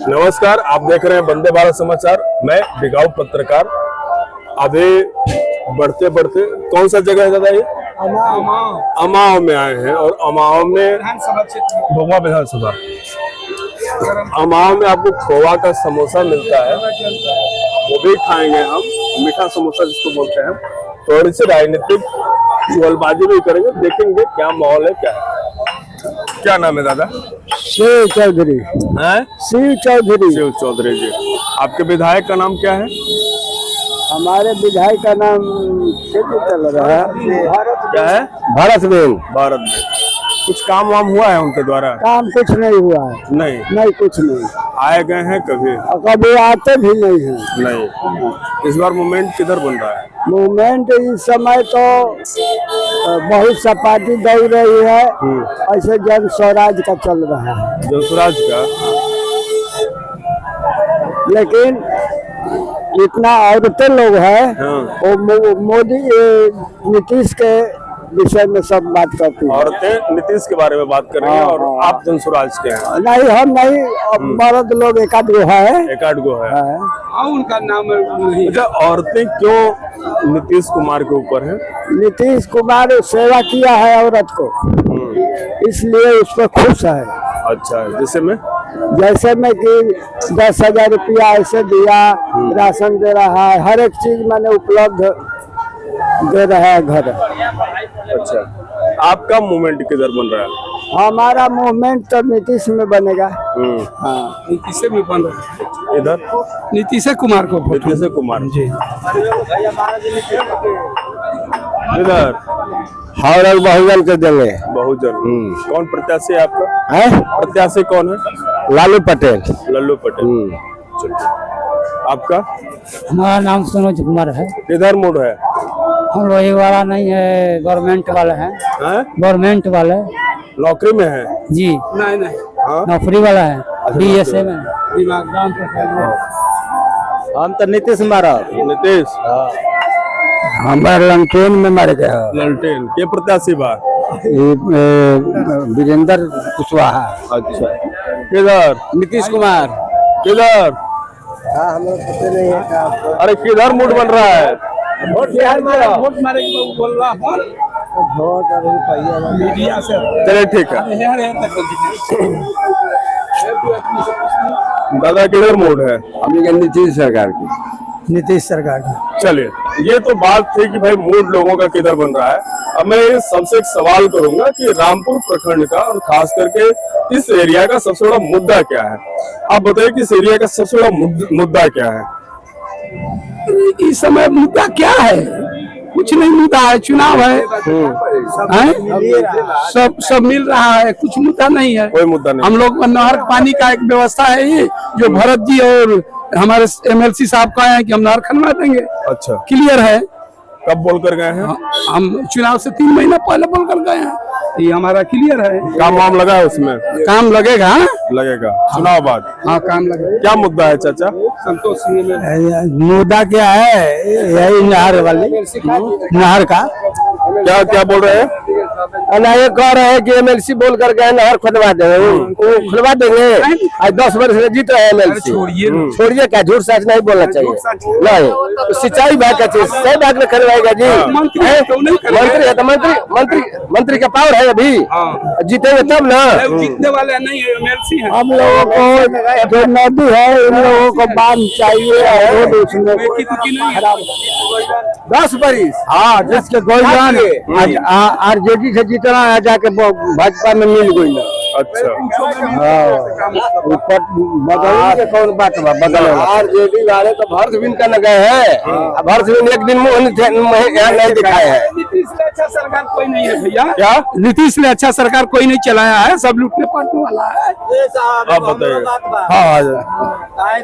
नमस्कार, आप देख रहे हैं वंदे भारत समाचार। मैं बिगाऊ पत्रकार। अभी बढ़ते बढ़ते कौन सा जगह है दादा ये? अमाओ में आए हैं और अमाओ में भोगवा विधानसभा। अमाओ में आपको खोवा का समोसा मिलता है, वो भी खाएंगे हम, मीठा समोसा जिसको बोलते हैं। थोड़ी सी राजनीतिक जुगलबाजी भी करेंगे, देखेंगे क्या माहौल है क्या है। क्या नाम है दादा? शिव चौधरी। हैं? शिव चौधरी। शिव चौधरी जी। आपके विधायक का नाम क्या है? हमारे विधायक का नाम चल रहा है, क्या है? भारत बेन। भारत में कुछ काम वाम हुआ है उनके द्वारा? काम कुछ नहीं हुआ है। नहीं कुछ नहीं। आए गए हैं कभी? कभी आते भी नहीं है। नहीं। इस बार मूवमेंट किधर बन रहा है? मूवमेंट इस समय तो बहुत सा पार्टी दौड़ रही है, ऐसे जन स्वराज का चल रहा है। जन स्वराज का? लेकिन इतना औरतें लोग हैं, वो मोदी नीतीश के विषय में सब बात करती है। औरतें नीतीश के बारे में बात कर रही हैं और आप जन स्वराज के हैं? नहीं, हम नहीं, मर्द लोग एक आध गो है। एक आध गो है। उनका नाम अच्छा, औरतें क्यों नीतीश कुमार के ऊपर है? नीतीश कुमार सेवा किया है औरत को, इसलिए उस पर खुश है। अच्छा, जैसे में कि 10,000 रुपया ऐसे दिया, राशन दे रहा है, हर एक चीज मैंने उपलब्ध दे रहा है घर। अच्छा, आपका मूवमेंट किधर बन रहा है? हमारा मूवमेंट तो नीतीश में बनेगा। हाँ, नीतीश में बन रहा है। इधर नीतीश कुमार को। नीतीश कुमार जी। इधर और बहुजन के देंगे। बहुजन। कौन प्रत्याशी है आपका? है प्रत्याशी कौन है? लालू पटेल। लल्लू पटेल। आपका? हमारा नाम मनोज कुमार है। किधर मूड है? हम लोग ये वाला नहीं है, गवर्नमेंट वाले हैं। गवर्नमेंट वाले नौकरी में है जी? नहीं। नौकरी वाला है, DSA में। हम तो नीतीश महाराज। नीतीश? हमारे लंटेन में मारे गए। ललटेन के प्रत्याशी बा? वीरेंद्र कुशवाहा। अच्छा, किधर? नीतीश कुमार। किधर? हमें पता नहीं है। अरे किधर मूड बन रहा है? वोट मारेगी बोल रहा है। मीडिया से चलिए ठीक है। दादा किधर मूड है? नीतीश सरकार की। नीतीश सरकार की। चलिए, ये तो बात थी कि भाई मूड लोगों का किधर बन रहा है। अब मैं सबसे एक सवाल करूंगा कि रामपुर प्रखंड का और खास करके इस एरिया का सबसे बड़ा मुद्दा क्या है? आप बताइए कि इस एरिया का सबसे बड़ा मुद्दा क्या है? इस समय मुद्दा क्या है? कुछ नहीं मुद्दा है, चुनाव है। सब मिल रहा है, कुछ मुद्दा नहीं है। कोई मुद्दा नहीं। हम लोग नहर पानी का एक व्यवस्था है, ये जो भरत जी और हमारे MLC साहब का है कि हम नहर खनवा देंगे। अच्छा, क्लियर है। कब बोल कर गए हैं? हम चुनाव से 3 महीना पहले बोल कर गए हैं, ये हमारा क्लियर है। काम वाम लगा है उसमें? काम लगेगा। लगेगा चुनाव बाद। हाँ, काम लगेगा। क्या मुद्दा है चाचा? संतोष सिंह में मुद्दा क्या है? यही नहर वाली, नहर का। क्या बोल रहे हैं? ये कह रहे हैं कि MLC बोल कर गए नहर खुदवा देंगे। वो खुदवा देंगे। आज 10 वर्ष से जीत रहे हैं MLC। छोड़िए, क्या झूठ सच नहीं बोलना चाहिए। नहीं, तो सिंचाई भाग का चीज सही भाग में करवाएगा जी। मंत्री है तो मंत्री का पावर है अभी। जीतेंगे तब ना। जीतने वाले नहीं है, MLC है। हम लोगों को जो नदी है, इन लोगों को बांध चाहिए और उसमें 10 बरिस। हाँ, जिसके गोलजान RJD से जितना है जाके भाजपा में मिल गई। अच्छा, बदल कौन बात बदल? RJD वाले तो भरत बिन का लगे हैं। भरत बिन एक दिन यहाँ नहीं दिखाए है। नीतीश से अच्छा सरकार कोई नहीं है भैया। क्या? नीतीश ने अच्छा सरकार कोई नहीं चलाया है, सब लूटने पाटने वाला है। आप बताइए। हाँ,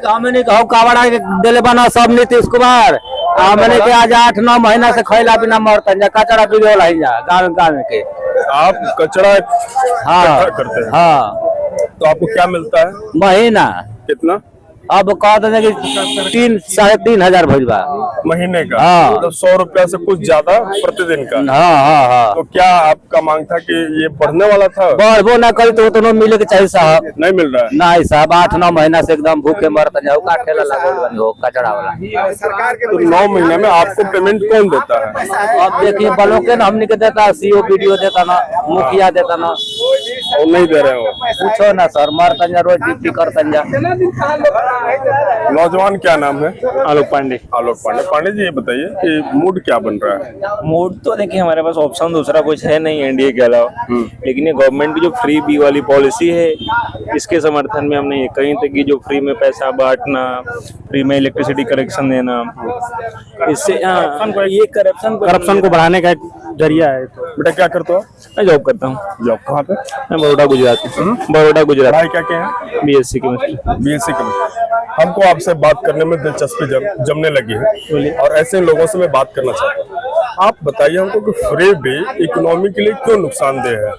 हमने कहो कावड़ा दिले बना सब नीतीश कुमार। हमने के आज 8-9 महीना से खैला बिना मरतन जा, कचरा बिगो लाई जा गाँव के। आप कचरा हाँ करते हैं? हाँ। तो आपको क्या मिलता है? महीना कितना? अब कहते हैं कि 3-3.5 भइल बा महीने का। हाँ। मतलब 100 रुपया से कुछ ज्यादा प्रतिदिन का। हाँ। तो क्या आपका मांग था कि ये बढ़ने वाला था? बढ़बो ना करी तो न मिले के चाहिए साहब। नहीं मिल रहा है? नहीं साहब, 8-9 महीना से एकदम भूखे मरत जाओ। का ठेला लागल बनी हो कचड़ा वाला। तो 9 महीने में आपको पेमेंट कौन देता है? अब देखिए बलों के हमने के देता, सीओ वीडियो देता ना, मुखिया देता ना। और नहीं दे रहे हो? पूछो ना सर, मरतन जा रोज ड्यूटी करतन जा। नौजवान क्या नाम है? आलोक पांडे। आलोक पांडे। पांडे जी ये बताइए कि मूड क्या बन रहा है? मोड तो देखिए हमारे पास ऑप्शन दूसरा कुछ है नहीं एनडीए के अलावा, लेकिन ये गवर्नमेंट की जो फ्री बी वाली पॉलिसी है इसके समर्थन में हमने ये कहीं तक की जो फ्री में पैसा बांटना, फ्री में इलेक्ट्रिसिटी कनेक्शन देना, इससे ये करप्शन को बढ़ाने का एक जरिया है। तो बेटा क्या करते हो? मैं जॉब करता हूँ। जॉब कहाँ पे? मैं बड़ौदा गुजरात में। बड़ौदा गुजरात। पढ़ाई क्या क्या है? BSc chemistry. BSc chemistry. हमको आपसे बात करने में दिलचस्पी जमने लगी है और ऐसे लोगों से मैं बात करना चाहता हूँ। आप बताइए हमको कि फ्री बी इकोनॉमी के लिए क्यों नुकसानदेह है?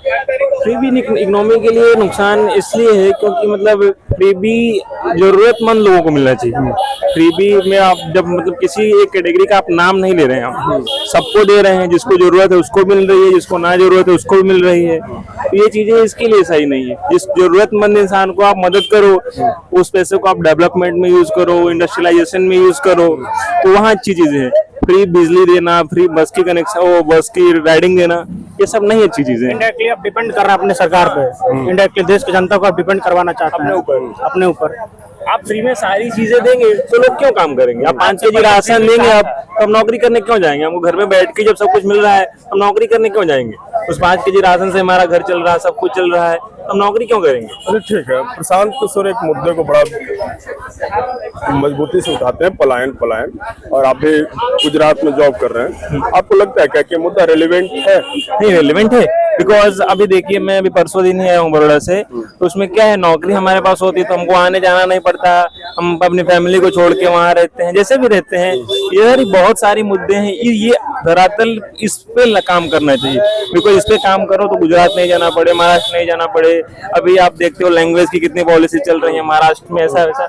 फ्री बी इकोनॉमी के लिए नुकसान इसलिए है क्योंकि मतलब फ्री बी जरूरतमंद लोगों को मिलना चाहिए। फ्री बी में आप जब मतलब किसी एक कैटेगरी का आप नाम नहीं ले रहे हैं, आप सबको दे रहे हैं। जिसको जरूरत है उसको मिल रही है, जिसको ना जरूरत है उसको भी मिल रही है। तो ये चीजें इसके लिए सही नहीं है। जिस जरूरतमंद इंसान को आप मदद करो, उस पैसे को आप डेवलपमेंट में यूज करो, इंडस्ट्रियलाइजेशन में यूज करो, तो वहाँ अच्छी चीजें हैं। फ्री बिजली देना, फ्री बस की कनेक्शन, बस की राइडिंग देना, ये सब नहीं अच्छी चीजें हैं। इंडायरेक्टली आप डिपेंड कर रहे हैं अपने सरकार पे, इंडायरेक्टली देश की जनता को आप डिपेंड करवाना चाहते हैं अपने ऊपर। आप फ्री में सारी चीजें देंगे तो लोग क्यों काम करेंगे? आप 5 केजी राशन देंगे आप, तो हम नौकरी करने क्यों जाएंगे? हमको घर में बैठ के जब सब कुछ मिल रहा है हम नौकरी करने क्यों जाएंगे? उस 5 केजी राशन से हमारा घर चल रहा है, सब कुछ चल रहा है, हम नौकरी क्यों करेंगे? अरे ठीक है, प्रशांत किशोर एक मुद्दे को बड़ा मजबूती से उठाते हैं, पलायन। और आप भी गुजरात में जॉब कर रहे हैं, आपको लगता है क्या कि मुद्दा रेलिवेंट है? नहीं, रेलिवेंट है। बिकॉज अभी देखिए मैं अभी परसों दिन ही आया हूँ बड़ौदा से, तो उसमें क्या है, नौकरी हमारे पास होती है तो हमको आने जाना नहीं पड़ता, हम अपनी फैमिली को छोड़ के वहाँ रहते हैं, जैसे भी रहते हैं। ये बहुत सारी मुद्दे हैं, ये धरातल इस पे काम करना चाहिए। बिकॉज इस पे काम करो तो गुजरात नहीं जाना पड़े, महाराष्ट्र नहीं जाना पड़े। अभी आप देखते हो लैंग्वेज की कितनी पॉलिसी चल रही है महाराष्ट्र में, ऐसा वैसा।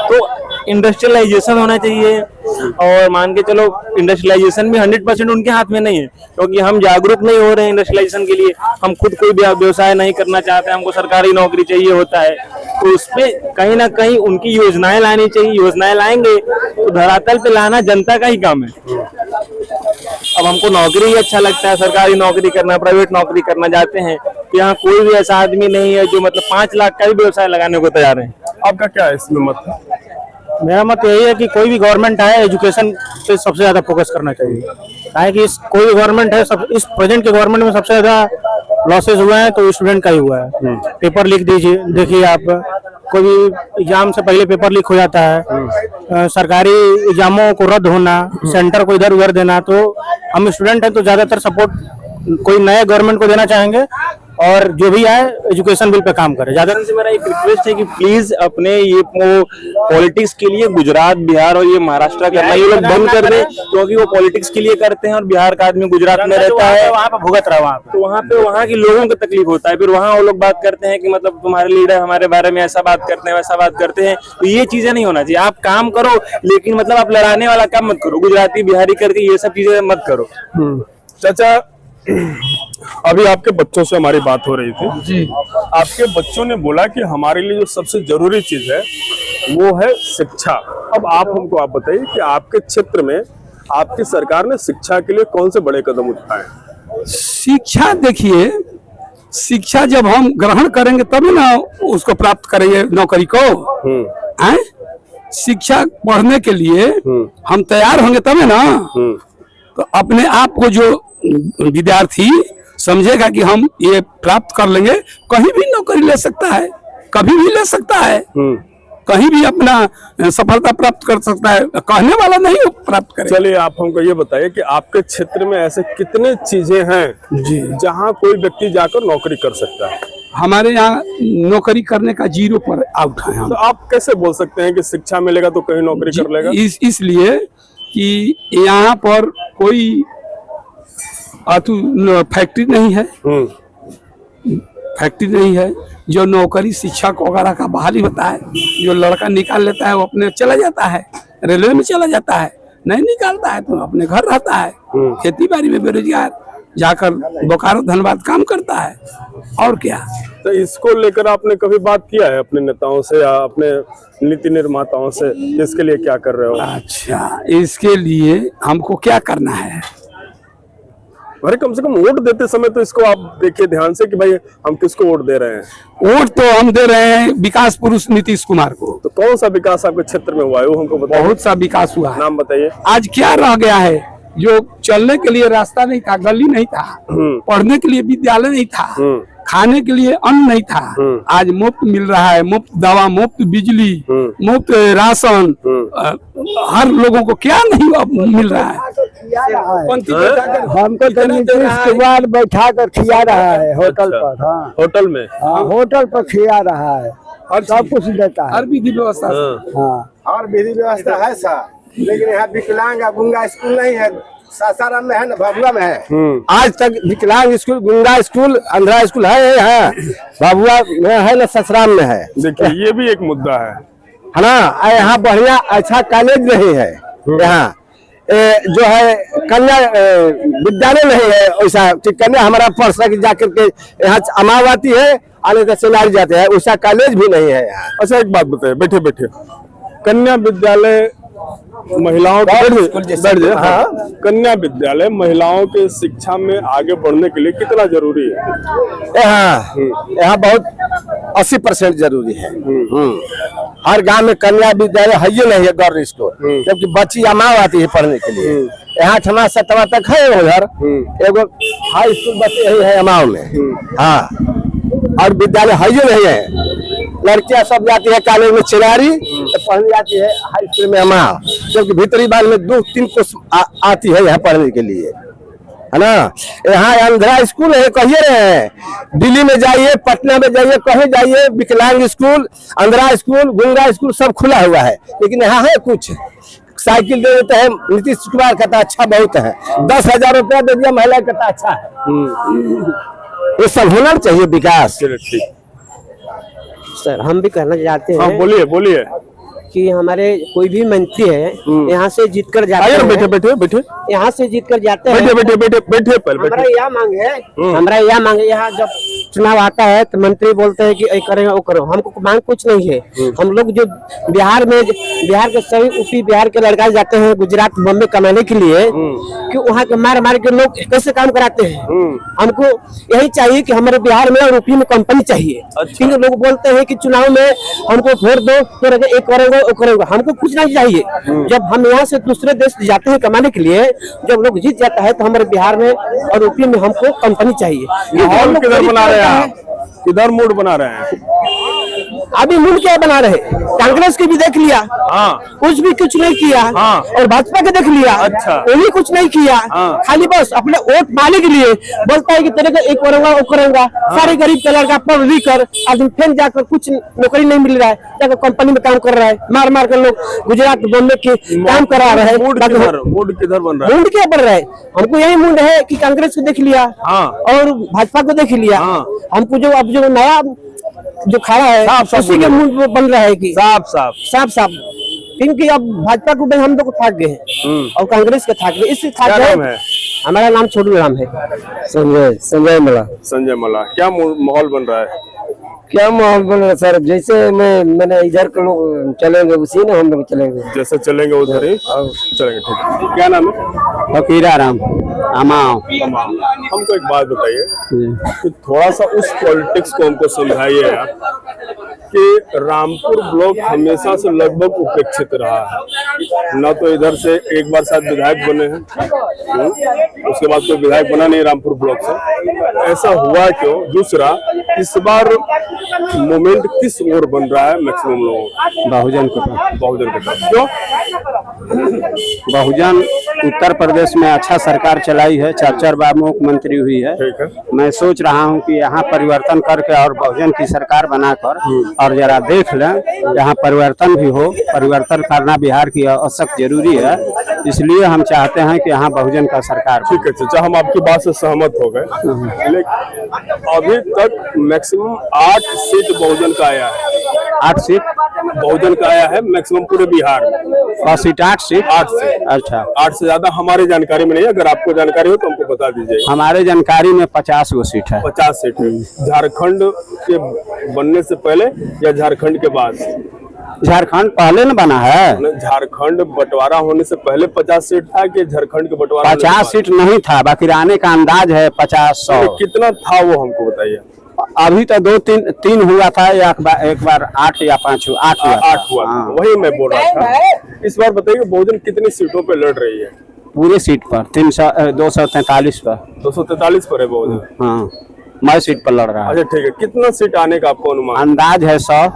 तो इंडस्ट्रियलाइजेशन होना चाहिए, और मान के चलो इंडस्ट्रियलाइजेशन भी 100% उनके हाथ में नहीं है, क्योंकि हम जागरूक नहीं हो रहे हैं इंडस्ट्रियलाइजेशन के लिए। हम खुद कोई व्यवसाय नहीं करना चाहते, हमको सरकारी नौकरी चाहिए होता है, तो उसमें कहीं ना कहीं उनकी योजनाएं लानी चाहिए। योजनाएं लाएंगे तो धरातल पे लाना जनता का ही काम है। अब हमको नौकरी ही अच्छा लगता है, सरकारी नौकरी करना, प्राइवेट नौकरी करना जाते हैं, यहाँ कोई भी ऐसा आदमी नहीं है जो मतलब 5 लाख का भी व्यवसाय लगाने को तैयार है। आपका क्या है इसमें मत? मेरा मत यही है कि कोई भी गवर्नमेंट आए एजुकेशन पे सबसे ज्यादा फोकस करना चाहिए। काहे कि कोई भी गवर्नमेंट है, सब इस प्रेजेंट के गवर्नमेंट में सबसे ज्यादा लॉसेस हुए हैं तो स्टूडेंट का ही हुआ है। पेपर लीक देखिए आप, कोई भी एग्जाम से पहले पेपर लीक हो जाता है, सरकारी एग्जामों को रद्द होना, सेंटर को इधर उधर देना। तो हम स्टूडेंट हैं तो ज्यादातर सपोर्ट कोई नए गवर्नमेंट को देना चाहेंगे, और जो भी आए एजुकेशन बिल पे काम करे। ज्यादा से मेरा एक रिक्वेस्ट है कि प्लीज अपने ये पॉलिटिक्स के लिए गुजरात, बिहार और ये महाराष्ट्र करना ये लोग बंद कर दें, क्योंकि वो पॉलिटिक्स के लिए करते हैं और बिहार का आदमी गुजरात में रहता है, वहाँ पे भुगत रहा है, वहाँ पे तो वहाँ पे वहाँ के लोगों को तकलीफ होता है। फिर वहाँ वो लोग बात करते हैं कि मतलब तुम्हारे लीडर हमारे बारे में ऐसा बात करते हैं, वैसा बात करते हैं। तो ये चीजें नहीं होना चाहिए। आप काम करो, लेकिन मतलब आप लड़ाने वाला काम मत करो, गुजराती बिहारी करके ये सब चीजें मत करो। चाचा, अभी आपके बच्चों से हमारी बात हो रही थी जी। आपके बच्चों ने बोला कि हमारे लिए जो सबसे जरूरी चीज है वो है शिक्षा। अब आप बताइए कि आपके क्षेत्र में आपकी सरकार ने शिक्षा के लिए कौन से बड़े कदम उठाए? शिक्षा देखिए, शिक्षा जब हम ग्रहण करेंगे तभी ना उसको प्राप्त करेंगे नौकरी को। शिक्षा पढ़ने के लिए हम तैयार होंगे तभी ना। तो अपने आप को जो विद्यार्थी समझेगा कि हम ये प्राप्त कर लेंगे, कहीं भी नौकरी ले सकता है, कभी भी ले सकता है, कहीं भी अपना सफलता प्राप्त कर सकता है, कहने वाला नहीं प्राप्त करे। चलिए आप हमको ये बताइए कि आपके क्षेत्र में ऐसे कितने चीजें हैं जी जहाँ कोई व्यक्ति जाकर नौकरी कर सकता है? हमारे यहाँ नौकरी करने का 0 पर आउट है। तो आप कैसे बोल सकते हैं कि शिक्षा मिलेगा तो कहीं नौकरी कर लेगा? इसलिए कि यहाँ पर कोई फैक्ट्री नहीं है। फैक्ट्री नहीं है, जो नौकरी शिक्षक वगैरह का बहाली होता है, जो लड़का निकाल लेता है वो अपने चला जाता है, रेलवे में चला जाता है, नहीं निकालता है तो अपने घर रहता है, खेती बाड़ी में बेरोजगार जाकर बोकारो धनबाद काम करता है, और क्या। तो इसको लेकर आपने कभी बात किया है अपने नेताओं से या अपने नीति निर्माताओं से, इसके लिए क्या कर रहे हो? अच्छा, इसके लिए हमको क्या करना है? अरे कम से कम वोट देते समय तो इसको आप देखिए ध्यान से कि भाई हम किसको वोट दे रहे हैं। वोट तो हम दे रहे हैं विकास पुरुष नीतीश कुमार को। तो कौन सा विकास आपके क्षेत्र में हुआ है वो हमको बताइए। बहुत सा विकास हुआ है। नाम बताइए। आज क्या रह गया है? जो चलने के लिए रास्ता नहीं था, गली नहीं था, पढ़ने के लिए विद्यालय नहीं था, खाने के लिए अन्न नहीं था, आज मुफ्त मिल रहा है, मुफ्त दवा, मुफ्त बिजली, मुफ्त राशन, हर लोगों को क्या नहीं मिल रहा है? हमको तो नीतीश कुमार बैठा कर खिया रहा है होटल पर। हाँ, होटल में, होटल पर खिया रहा है और सब कुछ देता है, हर विधि व्यवस्था। हाँ, और विधि व्यवस्था है सर, लेकिन यहाँ विकलांग गुंगा स्कूल नहीं है। सासाराम में है ना, भभुआ में है। आज तक विकलांग स्कूल, गुंगा स्कूल, अंधा स्कूल है भभुआ में है ना, ससराम में है। देखिए ये भी एक मुद्दा है ना। यहाँ बढ़िया अच्छा कॉलेज नहीं है, यहाँ जो है कन्या विद्यालय नहीं है वैसा। कन्या हमारा पढ़ सके जाकर के यहाँ अमावती है, आने का सेनारी जाते हैं, वैसा कॉलेज भी नहीं है यहाँ। अच्छा एक बात बताइए, बैठे बैठे, कन्या विद्यालय महिलाओं के, हाँ, कन्या विद्यालय महिलाओं के शिक्षा में आगे बढ़ने के लिए कितना जरूरी है? यहाँ बहुत 80% जरूरी है। हर गांव में कन्या विद्यालय है ही नहीं है, गवर्नमेंट स्कूल, जबकि बच्ची अमाव आती है पढ़ने के लिए। यहाँ 6वां 7वां तक है उधर, एगो हाई स्कूल बच्चे ही है अमाव में। हाँ, और विद्यालय है ही नहीं है। लड़कियां सब जाती है कॉलेज में चिनारी, तो पढ़ने जाती है हाई स्कूल में अमाव, जबकि भीतरी बाग में 2-3 कोर्स आती है यहाँ पढ़ने के लिए, है ना। यहाँ अंधा स्कूल है, कहिए रहे दिल्ली में जाइए, पटना में जाइए, कहीं जाइए, विकलांग स्कूल, अंधा स्कूल, गुंगा स्कूल सब खुला हुआ है। लेकिन यहाँ है कुछ, साइकिल दे देते हैं, नीतीश कुमार कहता अच्छा बहुत है, 10,000 रुपया दे दिया महिला कहता अच्छा है। ये सब होना चाहिए विकास। सर हम भी कहना चाहते हैं। हाँ बोलिए बोलिए। कि हमारे कोई भी मंत्री है यहाँ से जीत कर जाते हैं, बैठे बैठे बैठे, यहाँ से जीत कर जाते हैं, बैठे बैठे बैठे बैठे पहले हमारा यह मांग है, हमारा यह मांग है, यहाँ जब चुनाव आता है तो मंत्री बोलते हैं कि ये करेंगे वो करो, हमको मांग कुछ नहीं है। हम लोग जो बिहार में, बिहार के सभी यूपी बिहार के लड़का जाते हैं गुजरात बॉम्बे कमाने के लिए, कि वहाँ के मार मार के लोग कैसे काम कराते हैं। हमको यही चाहिए कि हमारे बिहार में और यूपी में कंपनी चाहिए। क्योंकि लोग बोलते हैं कि चुनाव में हमको वोट दो तो एक करेंगे वो करेंगे, हमको कुछ नहीं चाहिए। जब हम यहाँ से दूसरे देश जाते हैं कमाने के लिए, जब लोग जीत जाता है तो हमारे बिहार में और यूपी में हमको कंपनी चाहिए। किधर बना रहे हैं आप? किधर मूड बना रहे हैं? अभी मूड क्या बना रहे? कांग्रेस की भी देख लिया, कुछ भी कुछ नहीं किया, और भाजपा के देख लिया, वो भी कुछ नहीं किया। खाली बस अपने वोट पाने के लिए बोलता है कि तेरे को एक करूंगा वो करूंगा। सारे गरीब का लड़का पढ़ लिख कर आदमी फिर जाकर कुछ नौकरी नहीं मिल रहा है, जाकर कंपनी में काम कर रहा है, मार मार कर लोग गुजरात बॉम्बे के काम करा रहे हैं। मूड किधर बन रहा है? मूड क्या बन रहा है? हमको यही मूड है कि कांग्रेस को देख लिया और भाजपा को देख लिया। हमको जो अब जो नया जो खड़ा है उसी के मूड बन रहा है कि साफ साफ साफ साफ, क्योंकि अब भाजपा को हम लोग थक गए हैं और कांग्रेस के थक गए, इससे थक गए। हमारा नाम छोटू राम है। संजय मला। संजय मला। क्या माहौल बन रहा है? क्या माहौल बन रहा है सर? जैसे मैंने इधर के लोग चलेंगे उसी ने हम लोग चलेंगे, जैसे चलेंगे उधर ही चलेंगे। ठीक है, क्या नाम है? फकीरा राम अमाओ। हमको एक बात बताइए कि थोड़ा सा उस पॉलिटिक्स को हमको समझाइए आप कि रामपुर ब्लॉक हमेशा से लगभग उपेक्षित रहा है, न तो इधर से एक बार शायद विधायक बने हैं, उसके बाद कोई विधायक बना नहीं रामपुर ब्लॉक से, ऐसा हुआ क्यों? दूसरा, इस बार मोमेंट किस ओर बन रहा है मैक्सिमम लोगों? बहुजन के पास। बहुजन के पास। क्यों? बहुजन उत्तर प्रदेश में अच्छा सरकार चलाई है, 4 बार मुख्यमंत्री हुई है। ठीक है। मैं सोच रहा हूं कि यहाँ परिवर्तन करके और बहुजन की सरकार बनाकर और जरा देख लें, यहाँ परिवर्तन भी हो। परिवर्तन करना बिहार की आवश्यक जरूरी है। इसलिए हम चाहते हैं कि यहाँ बहुजन का सरकार। ठीक है चाचा, हम आपकी बात से सहमत हो गए, लेकिन अभी तक मैक्सिमम 8 सीट बहुजन का आया है। 8 सीट बहुजन का आया है मैक्सिमम पूरे बिहार में। 8 सीट 8 सीट। अच्छा, 8 से ज्यादा हमारी जानकारी में नहीं है, अगर आपको जानकारी हो तो हमको बता दीजिए। हमारे जानकारी में 50 गो सीट है। 50 सीट है। झारखंड के बनने से पहले या झारखंड के बाद? झारखंड पहले न बना है। झारखंड बंटवारा होने से पहले 50 सीट था कि झारखंड के बंटवारा? 50 सीट नहीं था, बाकी आने का अंदाज है 50-100। कितना था वो हमको बताइए। अभी तो 2-3 हुआ था, एक बार 8 या 5 हुआ। 8 हुआ। वही मैं बोल रहा था। इस बार बताइए बहुजन कितनी सीटों पे लड़ रही है? पूरे सीट पर 243 पर। 243 पर है बहुजन। हाँ, मैं सीट पर लड़ रहा है। अच्छा ठीक है, कितना सीट आने का आपको अनुमान? अंदाज है 100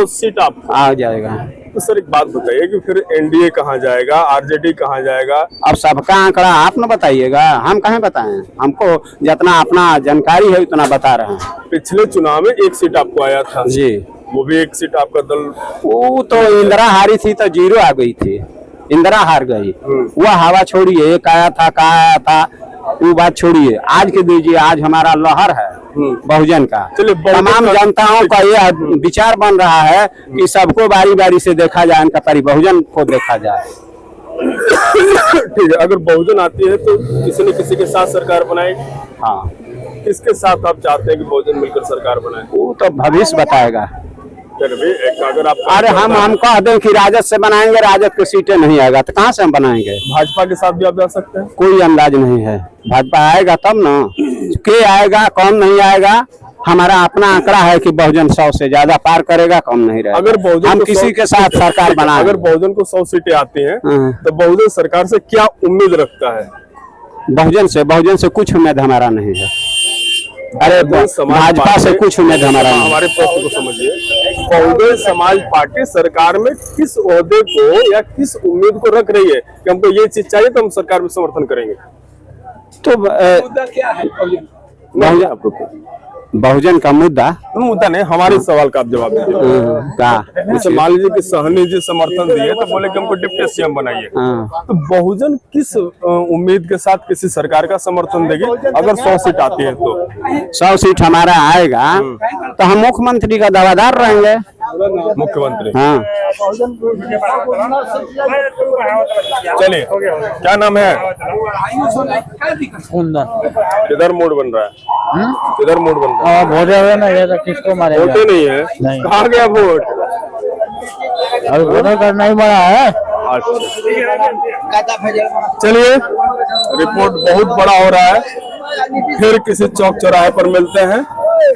सीट आप आ जाएगा। तो सर एक बात बताइए कि फिर एनडीए कहाँ जाएगा, आरजेडी कहाँ जाएगा? अब सबका आंकड़ा आप न बताइएगा, हम कहाँ बताएं? हमको जितना अपना जानकारी है उतना बता रहे हैं। पिछले चुनाव में 1 सीट आपको आया था जी, वो भी 1 सीट आपका दल। वो तो इंदिरा हारी थी तो 0 आ गई थी, इंदिरा हार गई। वह हवा छोड़िए, एक आया था का आया था, वो बात छोड़िए, आज के दीजिए। आज हमारा लहर है बहुजन का। तमाम जनताओं का यह विचार बन रहा है कि सबको बारी बारी से देखा जाए, इनका परी बहुजन को देखा जाए। ठीक है, अगर बहुजन आती है तो किसी न किसी के साथ सरकार बनाएगी। हाँ, किसके साथ आप चाहते हैं कि बहुजन मिलकर सरकार बनाए? वो तो भविष्य बताएगा। फिर भी अगर आप अरे हम कह दें कि राजद से बनाएंगे, राजद की सीटें नहीं आएगा तो कहाँ से हम बनाएंगे? भाजपा के साथ भी आप जा सकते हैं। कोई अंदाज नहीं है, भाजपा आएगा तब ना, के आएगा कौन नहीं आएगा। हमारा अपना आंकड़ा है कि बहुजन 100 से ज्यादा पार करेगा, कम नहीं रहेगा। अगर बहुजन हम किसी के साथ सरकार बनाए, अगर बहुजन को 100 सीटें आती हैं तो बहुजन सरकार से क्या उम्मीद रखता है? बहुजन से कुछ उम्मीद हमारा नहीं है। अरे भाजपा से कुछ उम्मीद हमारा नहीं। हमारे प्रश्न को समझिए, बहुजन समाज पार्टी सरकार में किस ओहदे को या किस उम्मीद को रख रही है कि हमको ये चीज चाहिए तो हम सरकार में समर्थन करेंगे? तो बहुजन का मुद्दा नहीं, हमारे सवाल का आप जवाब दीजिए। जैसे मान लीजिए कि सहनी जी समर्थन दिए तो बोले कि हमको डिप्टी सीएम बनाइए, तो बहुजन किस उम्मीद के साथ किसी सरकार का समर्थन देगी अगर 100 सीट आती है तो? 100 सीट हमारा आएगा तो हम मुख्यमंत्री का दावेदार रहेंगे। मुख्यमंत्री? हाँ। चलिए, क्या नाम है? किधर मूड बन रहा है? किधर मूड बन रहा है? वोट है ना, ये तो किसको मारेगा? वोटे नहीं है। कहाँ गया वोट? अभी वोट करना ही बड़ा है। चलिए, रिपोर्ट बहुत बड़ा हो रहा है, फिर किसी चौक चौराहे पर मिलते हैं।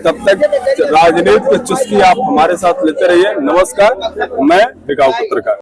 तब तक राजनीति की चुस्की आप हमारे साथ लेते रहिए। नमस्कार, मैं बिकाऊ पत्रकार।